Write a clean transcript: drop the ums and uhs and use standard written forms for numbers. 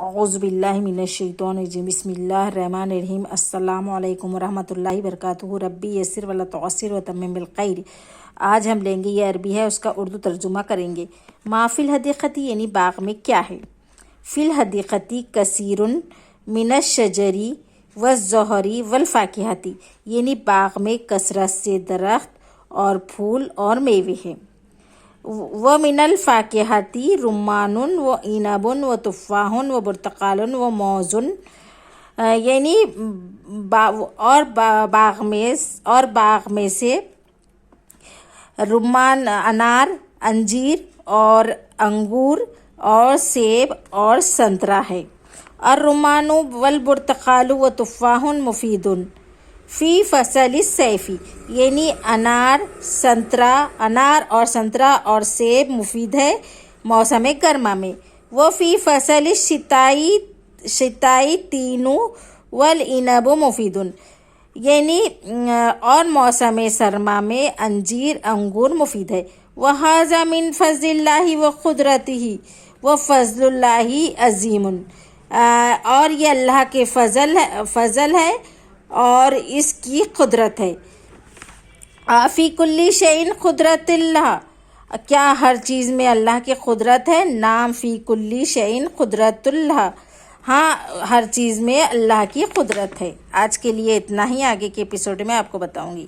اعوذ باللہ من الشیطان الرجیم بسم اللہ الرحمن الرحیم السلام علیکم ورحمۃ اللہ وبرکاتہ ربی یسر ولا تعسر وتمم بالخیر۔ آج ہم لیں گے، یہ عربی ہے، اس کا اردو ترجمہ کریں گے۔ ما فی الحدیقتی یعنی باغ میں کیا ہے۔ فی الحدیقتی کثیر من الشجری والزہری والفاکہتی یعنی باغ میں کثرت سے درخت اور پھول اور میوے ہیں۔ ومن الفاکہتی رمان و عنب و تفاح و برتقال و موز یعنی باغ میں سے رمان، انار، انجیر اور انگور اور سیب اور سنترا ہے۔ الرمان والبرتقال و تفاح مفید فی فصل الصیف یعنی انار اور سنترا اور سیب مفید ہے موسم گرما میں۔ وہ فی فصل الشتائی تین والعنب مفید یعنی اور موسم سرما میں انجیر انگور مفید ہے۔ وَهَذَا مِن فَضْلِ اللَّهِ وَقُدْرَتِهِ وَفَضْلُ اللَّهِ عَظِيمٌ اور یہ اللہ کے فضل ہے اور اس کی قدرت ہے۔ فی کل شیء قدرت اللہ کیا ہر چیز میں اللہ کی قدرت ہے؟ نام فی کل شیء قدرت اللہ ہاں ہر چیز میں اللہ کی قدرت ہے۔ آج کے لیے اتنا ہی، آگے کے ایپیسوڈ میں آپ کو بتاؤں گی۔